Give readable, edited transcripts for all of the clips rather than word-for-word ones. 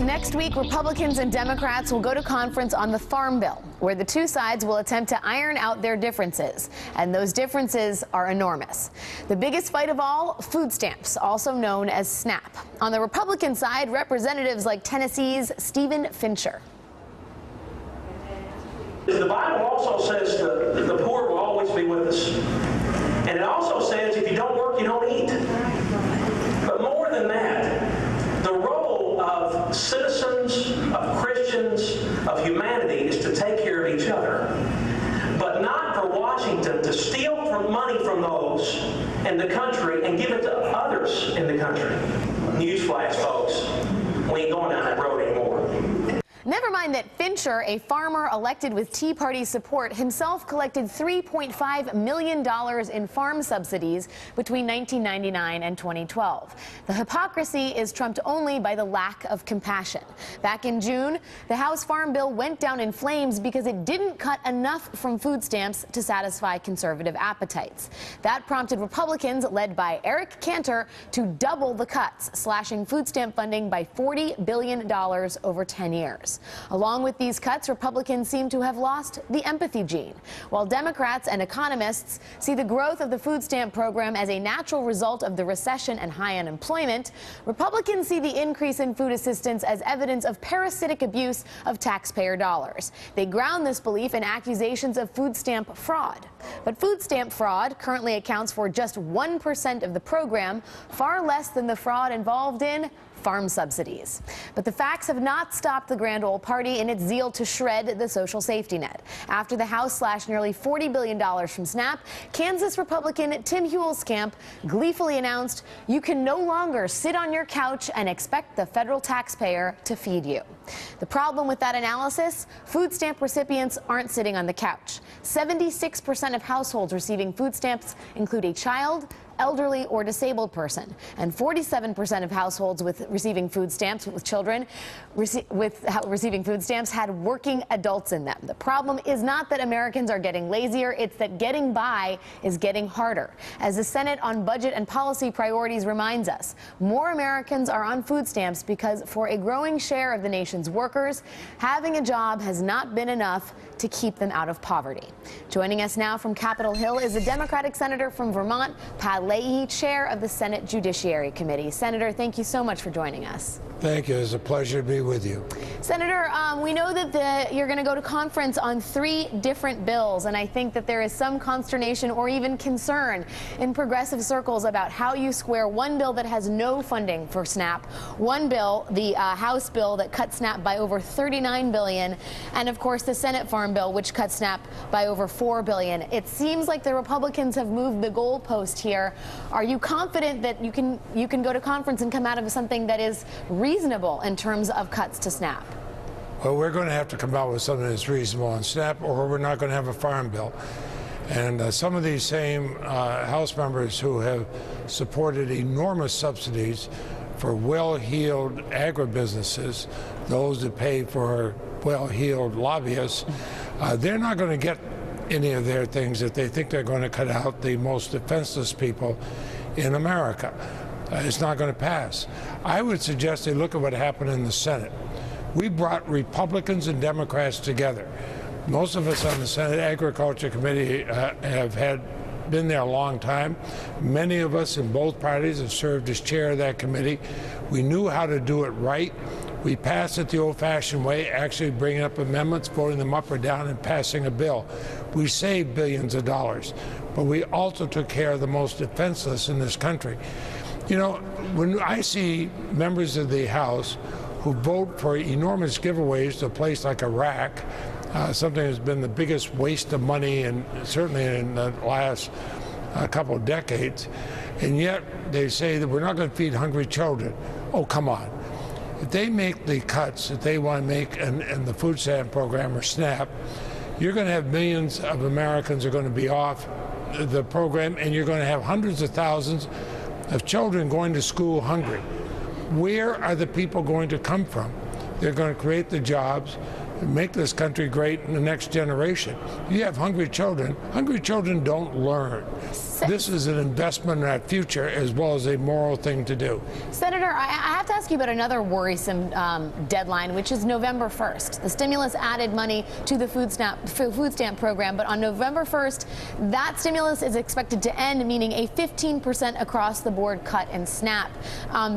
Next week, Republicans and Democrats will go to conference on the Farm Bill, where the two sides will attempt to iron out their differences. And those differences are enormous. The biggest fight of all, food stamps, also known as SNAP. On the Republican side, representatives like Tennessee's Stephen Fincher. The Bible also says the poor will always be with us. And it also says if you don't work, you don't eat. But more than that, the role of citizens, of Christians, of humanity is to take care of each other. But not for Washington to steal money from those in the country and give it to others in the country. Newsflash, folks, we ain't going down that road anymore. Never mind that Fincher, a farmer elected with Tea Party support, himself collected $3.5 million in farm subsidies between 1999 and 2012. The hypocrisy is trumped only by the lack of compassion. Back in June, the House Farm Bill went down in flames because it didn't cut enough from food stamps to satisfy conservative appetites. That prompted Republicans, led by Eric Cantor, to double the cuts, slashing food stamp funding by $40 billion over 10 years. Along with these cuts, Republicans seem to have lost the empathy gene. While Democrats and economists see the growth of the food stamp program as a natural result of the recession and high unemployment, Republicans see the increase in food assistance as evidence of parasitic abuse of taxpayer dollars. They ground this belief in accusations of food stamp fraud. But food stamp fraud currently accounts for just 1% of the program, far less than the fraud involved in farm subsidies. But the facts have not stopped the Grand Old Party in its zeal to shred the social safety net. After the House slashed nearly $40 billion from SNAP, Kansas Republican Tim Huelskamp gleefully announced, "You can no longer sit on your couch and expect the federal taxpayer to feed you." The problem with that analysis, food stamp recipients aren't sitting on the couch. 76% of households receiving food stamps include a child, elderly, or disabled person, and 47% of households with receiving food stamps with children receiving food stamps had working adults in them. The problem is not that Americans are getting lazier, it's that getting by is getting harder. As the Senate on Budget and Policy Priorities reminds us, more Americans are on food stamps because for a growing share of the nation's workers, having a job has not been enough to keep them out of poverty. Joining us now from Capitol Hill is a Democratic senator from Vermont, Pat Leahy, chair of the Senate Judiciary Committee. Senator, thank you so much for joining us. Thank you. It's a pleasure to be with you. Senator, we know that you're going to go to conference on 3 different bills, and I think that there is some consternation or even concern in progressive circles about how you square one bill that has no funding for SNAP, one bill, the House bill that cut SNAP by over $39 billion, and of course the Senate Farm Bill, which cut SNAP by over $4 billion. It seems like the Republicans have moved the goalpost here. Are you confident that you can go to conference and come out of something that is reasonable in terms of cuts to SNAP? Well, we're going to have to come out with something that's reasonable on SNAP, or we're not going to have a farm bill. And some of these same House members who have supported enormous subsidies for well-heeled agribusinesses, those that pay for well-heeled lobbyists, they're not going to get any of their things if they think they're going to cut out the most defenseless people in America. It's not going to pass. I would suggest they look at what happened in the Senate. We brought Republicans and Democrats together. Most of us on the Senate Agriculture Committee have been there a long time. Many of us in both parties have served as chair of that committee. We knew how to do it right. We passed it the old-fashioned way, actually bringing up amendments, voting them up or down, and passing a bill. We saved billions of dollars, but we also took care of the most defenseless in this country. You know, when I see members of the House who vote for enormous giveaways to a place like Iraq, something that's been the biggest waste of money, and certainly in the last couple of decades, and yet they say that we're not going to feed hungry children. Oh, come on. If they make the cuts that they want to make in the food stamp program or SNAP, you're going to have millions of Americans are going to be off the program, and you're going to have hundreds of thousands of children going to school hungry. Where are the people going to come from? They're going to create the jobs. make this country great in the next generation. You have hungry children. Hungry children don't learn. This is an investment in that future as well as a moral thing to do. Senator, I have to ask you about another worrisome deadline, which is November 1st. The stimulus added money to the food stamp program, but on November 1st, that stimulus is expected to end, meaning a 15% across-the-board cut in SNAP.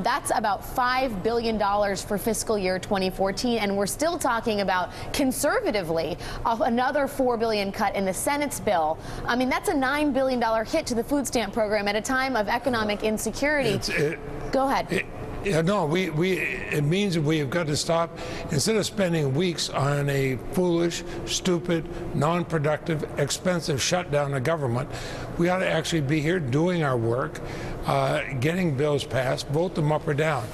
That's about $5 billion for fiscal year 2014, and we're still talking about, conservatively, another $4 billion cut in the Senate's bill. I mean, that's a $9 billion hit to the food stamp program at a time of economic insecurity. Go ahead. It means that we have got to stop, instead of spending weeks on a foolish, stupid, non-productive, expensive shutdown of government, we ought to actually be here doing our work, getting bills passed, vote them up or down.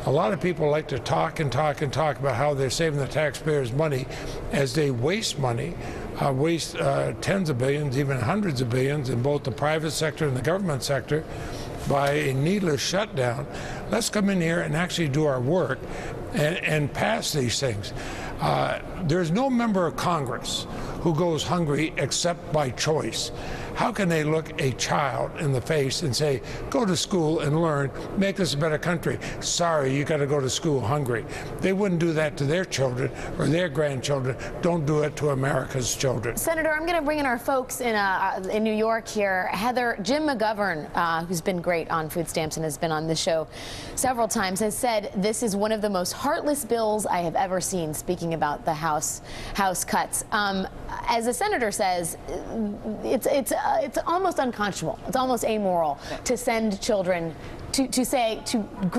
A lot of people like to talk and talk and talk about how they're saving the taxpayers' money as they waste money, waste tens of billions, even hundreds of billions in both the private sector and the government sector by a needless shutdown. Let's come in here and actually do our work and pass these things. There's no member of Congress who goes hungry except by choice. How can they look a child in the face and say, go to school and learn, make this a better country? Sorry, you got to go to school hungry. They wouldn't do that to their children or their grandchildren. Don't do it to America's children. Senator, I'm going to bring in our folks in New York here. Jim McGovern, who's been great on food stamps and has been on this show several times, has said this is one of the most heartless bills I have ever seen, speaking about the House cuts. As the senator says, it's almost unconscionable. It's almost amoral to send children to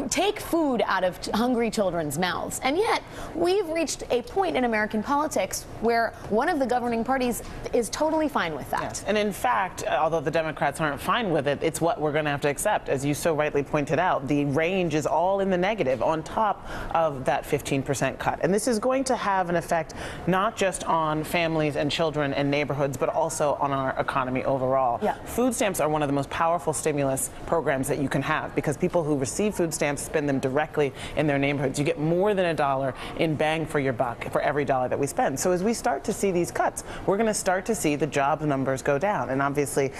take food out of hungry children's mouths. And yet, we've reached a point in American politics where one of the governing parties is totally fine with that. Yes. And in fact, although the Democrats aren't fine with it, it's what we're going to have to accept. As you so rightly pointed out, the range is all in the negative on top of that 15% cut. And this is going to have an effect not just on families and children and neighborhoods, but also on our economy overall. Yeah. Food stamps are one of the most powerful stimulus programs that you can have, because people who receive food stamps spend them directly in their neighborhoods. You get more than $1 in bang for your buck for every dollar that we spend. So as we start to see these cuts, we're going to start to see the job numbers go down. And obviously,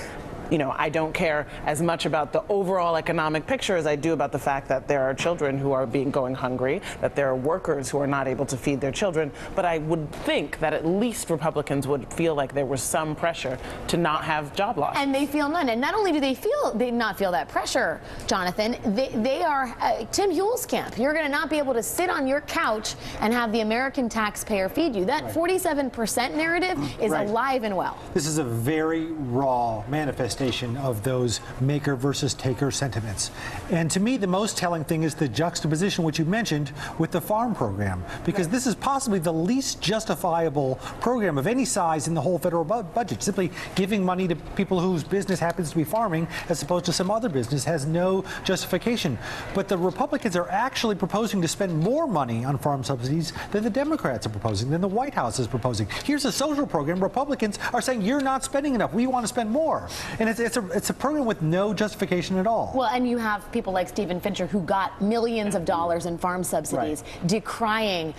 you know, I don't care as much about the overall economic picture as I do about the fact that there are children who are going hungry, that there are workers who are not able to feed their children. But I would think that at least Republicans would feel like there was some pressure to not have job loss. And they feel none. And not only do they not feel that pressure, Jonathan, they are Tim Huell's camp. You're going to not be able to sit on your couch and have the American taxpayer feed you. That 47% narrative is alive and well. This is a very raw manifestation of those maker versus taker sentiments. And to me, the most telling thing is the juxtaposition, which you mentioned, with the farm program, because this is possibly the least justifiable program of any size in the whole federal budget. Simply giving money to people whose business happens to be farming as opposed to some other business has no justification. But the Republicans are actually proposing to spend more money on farm subsidies than the Democrats are proposing, than the White House is proposing. Here's a social program. Republicans are saying, you're not spending enough. We want to spend more. And it's a program with no justification at all. Well, and you have people like Stephen Fincher who got millions of dollars in farm subsidies, decrying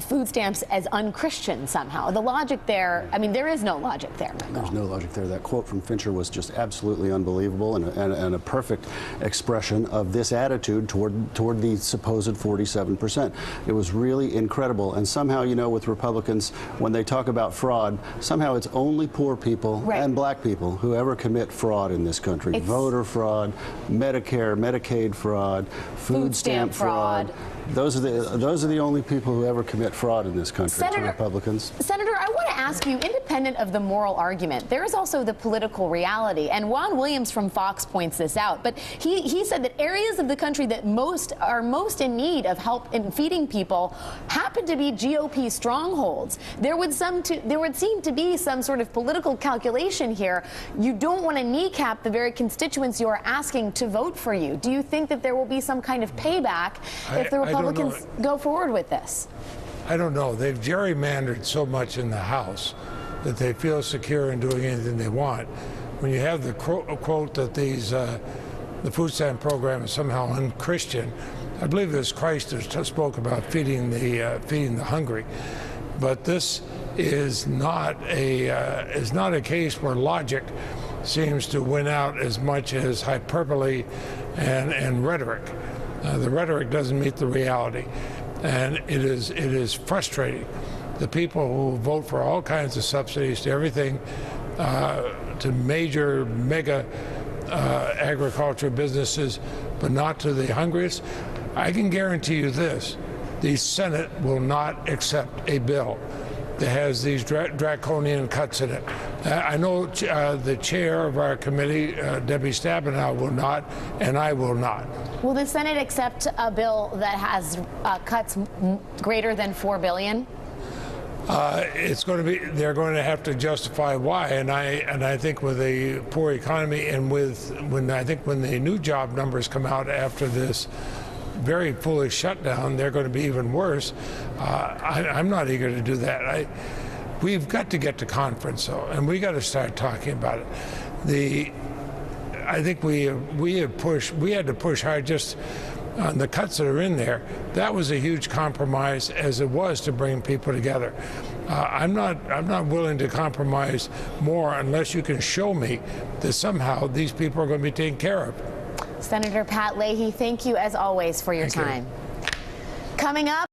food stamps as unchristian somehow. The logic there, I mean, there is no logic there. There's no logic there. That quote from Fincher was just absolutely unbelievable and a perfect expression of this attitude toward the supposed 47%. It was really incredible. And somehow, you know, with Republicans, when they talk about fraud, somehow it's only poor people and black people who ever commit fraud in this country. Voter fraud, Medicare, Medicaid fraud, food stamp fraud. Those are the only people who ever commit fraud in this country, to Republicans. Senator, I want to ask you, independent of the moral argument, there is also the political reality. And Juan Williams from Fox points this out. But he said that areas of the country that are most in need of help in feeding people happen to be GOP strongholds. There would seem to be some sort of political calculation here. You don't want to kneecap the very constituents you are asking to vote for you. Do you think that there will be some kind of payback if the Republicans go forward with this? I don't know. They've gerrymandered so much in the House that they feel secure in doing anything they want. When you have the quote that the food stamp program is somehow unchristian, I believe it was Christ who spoke about feeding the hungry. But this is not a case where logic seems to win out as much as hyperbole and rhetoric. The rhetoric doesn't meet the reality, and it is frustrating. The people who vote for all kinds of subsidies to everything, to major mega agriculture businesses, but not to the hungriest. I can guarantee you this: the Senate will not accept a bill that has these draconian cuts in it. I know the chair of our committee, Debbie Stabenow, will not, and I will not. Will the Senate accept a bill that has cuts greater than $4 billion? It's going to be. They're going to have to justify why, and I think with a poor economy and when the new job numbers come out after this very foolish shutdown, they're going to be even worse. I'm not eager to do that. We've got to get to conference though, and we got to start talking about it. I think we had to push hard just on the cuts that are in there. That was a huge compromise, as it was to bring people together. I'm not willing to compromise more unless you can show me that somehow these people are going to be taken care of. Senator Pat Leahy, thank you as always for your time. Coming up.